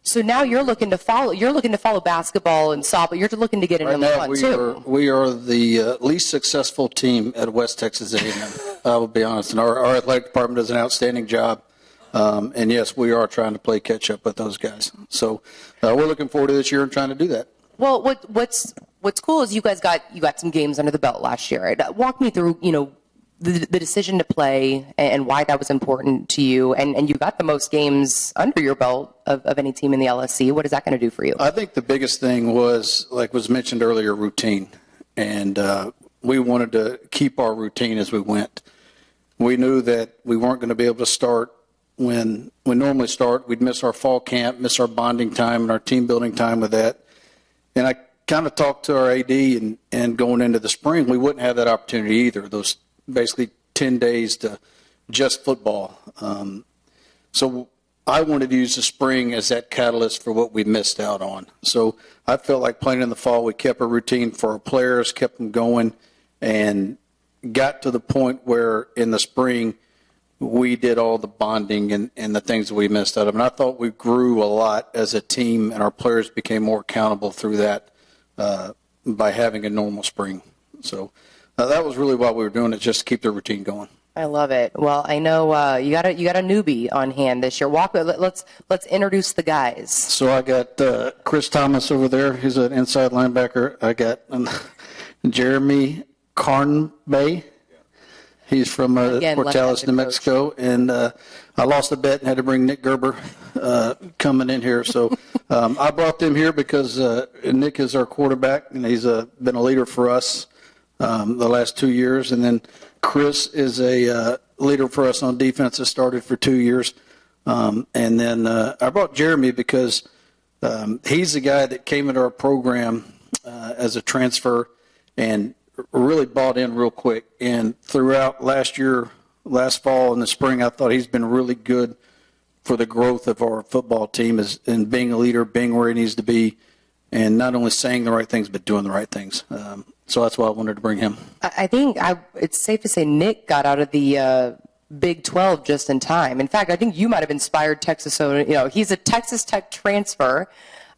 So now you're looking to follow basketball and softball. You're looking to get into one too. We are the least successful team at West Texas A&M. I will be honest, and our athletic department does an outstanding job. And yes, we are trying to play catch up with those guys. So we're looking forward to this year and trying to do that. Well, what's cool is you got some games under the belt last year. Right? Walk me through, the decision to play and why that was important to you. And you got the most games under your belt of any team in the LSC. What is that going to do for you? I think the biggest thing was, like was mentioned earlier, routine. And we wanted to keep our routine as we went. We knew that we weren't going to be able to start when we normally start. We'd miss our fall camp, miss our bonding time and our team building time with that. And I kind of talked to our AD and going into the spring, we wouldn't have that opportunity either. Those basically 10 days to just football. So I wanted to use the spring as that catalyst for what we missed out on. So I felt like playing in the fall, we kept a routine for our players, kept them going, and got to the point where in the spring we did all the bonding and the things that we missed out of. And I thought we grew a lot as a team, and our players became more accountable through that by having a normal spring. So that was really why we were doing it, just to keep the routine going. I love it. Well, I know you got a newbie on hand this year. Let's introduce the guys. So I got Chris Thomas over there. He's an inside linebacker. I got Jeremie Karngbaye. He's from Portales, New Mexico, and I lost a bet and had to bring Nick Gerber coming in here. So I brought them here because Nick is our quarterback, and he's been a leader for us the last 2 years. And then Chris is a leader for us on defense that started for 2 years. And then I brought Jeremie because he's the guy that came into our program as a transfer and really bought in real quick. And throughout last fall and the spring, I thought he's been really good for the growth of our football team and being a leader, being where he needs to be, and not only saying the right things, but doing the right things. So that's why I wanted to bring him. I think it's safe to say Nick got out of the Big 12 just in time. In fact, I think you might have inspired Texas. So, he's a Texas Tech transfer,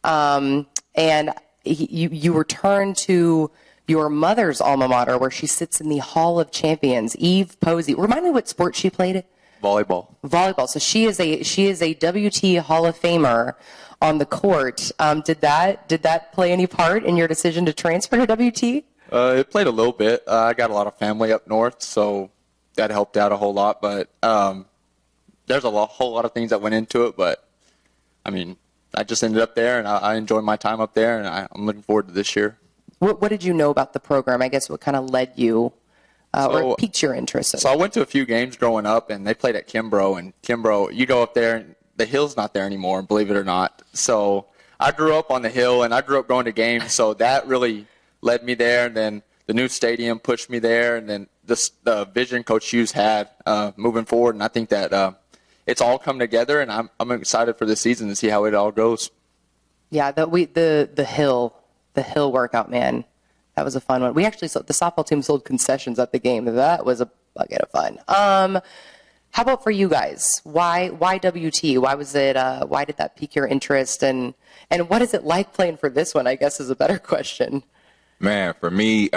and you returned to your mother's alma mater, where she sits in the Hall of Champions. Eve Posey. Remind me what sport she played. Volleyball. So she is a WT Hall of Famer on the court. Did that play any part in your decision to transfer to WT? It played a little bit. I got a lot of family up north, so that helped out a whole lot. But there's whole lot of things that went into it. But I mean, I just ended up there, and I enjoyed my time up there, and I'm looking forward to this year. What did you know about the program? I guess what kind of led you or piqued your interest? So I went to a few games growing up, and they played at Kimbrough. And Kimbrough, you go up there, and the hill's not there anymore, believe it or not. So I grew up on the hill, and I grew up going to games, so that really led me there. And then the new stadium pushed me there, and then the vision Coach Hughes had moving forward. And I think that it's all come together, and I'm excited for this season to see how it all goes. Yeah, the hill workout, man. That was a fun one. We actually the softball team sold concessions at the game. That was a bucket of fun. How about for you guys? Why WT? Why was it? Why did that pique your interest? And what is it like playing for this one? I guess is a better question. Man, for me, WT,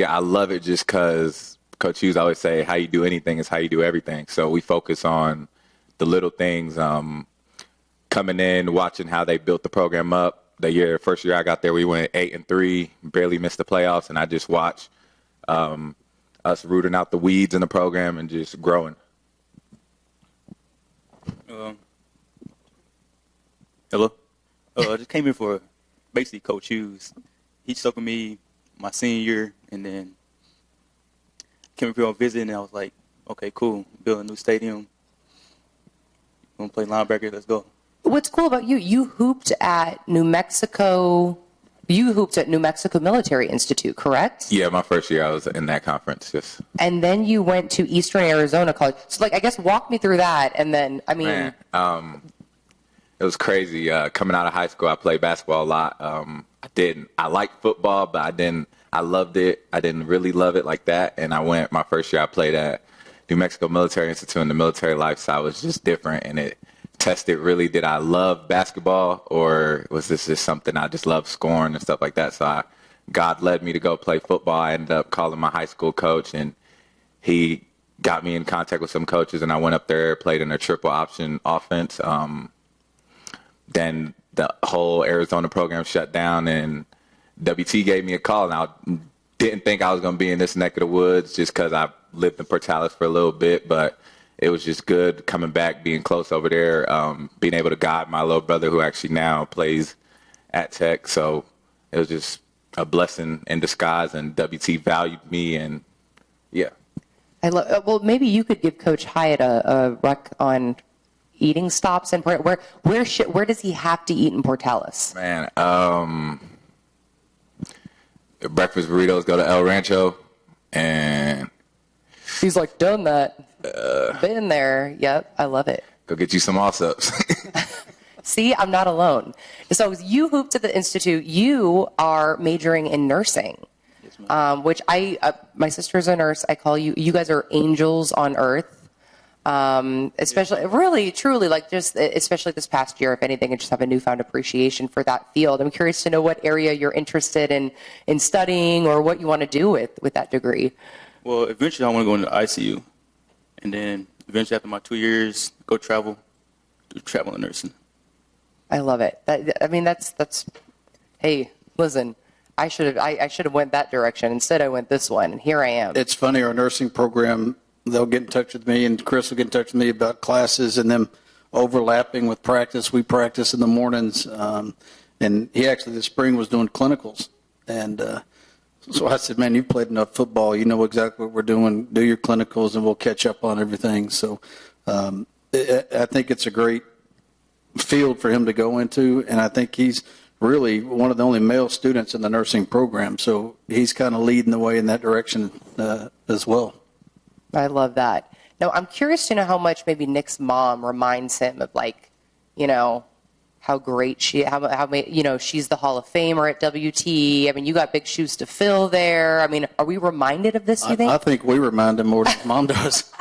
I love it just because Coach Hughes always say, how you do anything is how you do everything. So we focus on the little things. Coming in, watching how they built the program up. First year I got there, we went 8-3, barely missed the playoffs, and I just watched us rooting out the weeds in the program and just growing. Hello. I just came here for basically Coach Hughes. He stuck with me my senior year, and then came here on visit, and I was like, okay, cool, build a new stadium. Gonna play linebacker, let's go. What's cool about you hooped at New Mexico. You hooped at New Mexico Military Institute, correct? Yeah, my first year I was in that conference. Yes. And then you went to Eastern Arizona College. So, I guess walk me through that. And then, Man, it was crazy. Coming out of high school, I played basketball a lot. I liked football, but I loved it. I didn't really love it like that. And my first year I played at New Mexico Military Institute, and the military lifestyle was just different, and it tested really, did I love basketball, or was this just something I just love scoring and stuff like that? So God led me to go play football. I ended up calling my high school coach, and he got me in contact with some coaches, and I went up there, played in a triple option offense. Then the whole Arizona program shut down, and WT gave me a call, and I didn't think I was going to be in this neck of the woods just because I lived in Portales for a little bit, but it was just good coming back, being close over there, being able to guide my little brother who actually now plays at Tech. So it was just a blessing in disguise, and WT valued me, and yeah. Well, maybe you could give Coach Hyatt a rec on eating stops and where does he have to eat in Portales? Man, breakfast burritos, go to El Rancho, and he's like, done that. Been there. Yep, I love it. Go get you some off-ups. See, I'm not alone. So you hooped at the Institute. You are majoring in nursing. Which my sister's a nurse. I call you guys are angels on earth. Especially, really, truly, especially this past year, if anything, I just have a newfound appreciation for that field. I'm curious to know what area you're interested in studying or what you want to do with that degree. Well, eventually I want to go into ICU. And then eventually after my 2 years, do travel and nursing. I love it. That's hey, listen. I should have went that direction. Instead, I went this one, and here I am. It's funny, our nursing program, they'll get in touch with me, and Chris will get in touch with me about classes and them overlapping with practice. We practice in the mornings, and he actually this spring was doing clinicals. And so I said, man, you've played enough football. You know exactly what we're doing. Do your clinicals, and we'll catch up on everything. So I think it's a great field for him to go into, and I think he's really one of the only male students in the nursing program. So he's kind of leading the way in that direction as well. I love that. Now, I'm curious to know how much maybe Nick's mom reminds him of, how great she's the Hall of Famer at WT. I mean, you got big shoes to fill there. I mean, are we reminded of this, you think? I think we remind him more than his mom does.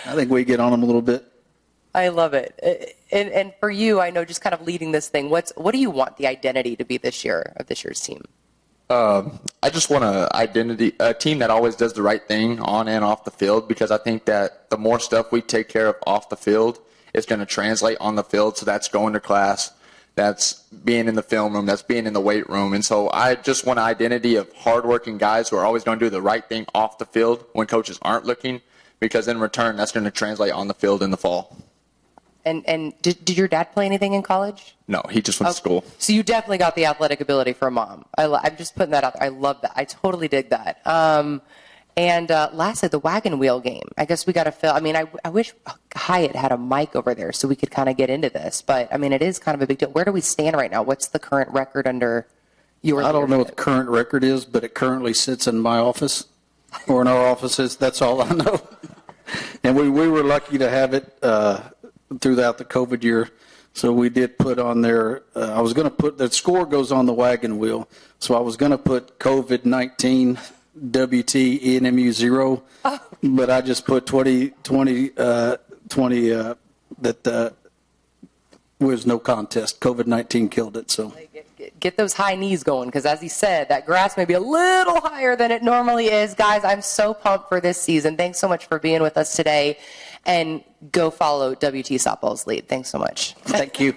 I think we get on him a little bit. I love it. And for you, I know, just kind of leading this thing, what do you want the identity to be this year of this year's team? I just want a team that always does the right thing on and off the field, because I think that the more stuff we take care of off the field is going to translate on the field. So that's going to class, that's being in the film room, that's being in the weight room. And so I just want an identity of hardworking guys who are always going to do the right thing off the field when coaches aren't looking, because in return, that's going to translate on the field in the fall. And did your dad play anything in college? No, he just went to school. So you definitely got the athletic ability for a mom. I'm just putting that out there. I love that. I totally dig that. And lastly, the wagon wheel game. I guess we got to fill. I mean, I wish Hyatt had a mic over there so we could kind of get into this. But, I mean, it is kind of a big deal. Where do we stand right now? What's the current record under your I don't know what the current record is, but it currently sits in my office or in our offices. That's all I know. And we were lucky to have it throughout the COVID year. So we did put on there, I was going to put, the score goes on the wagon wheel. So I was going to put COVID-19 WT ENMU 0, but I just put 2020 that was no contest. COVID-19 killed it. So get those high knees going, because as he said, that grass may be a little higher than it normally is. Guys, I'm so pumped for this season. Thanks so much for being with us today. And go follow WT Softball's lead. Thanks so much. thank you.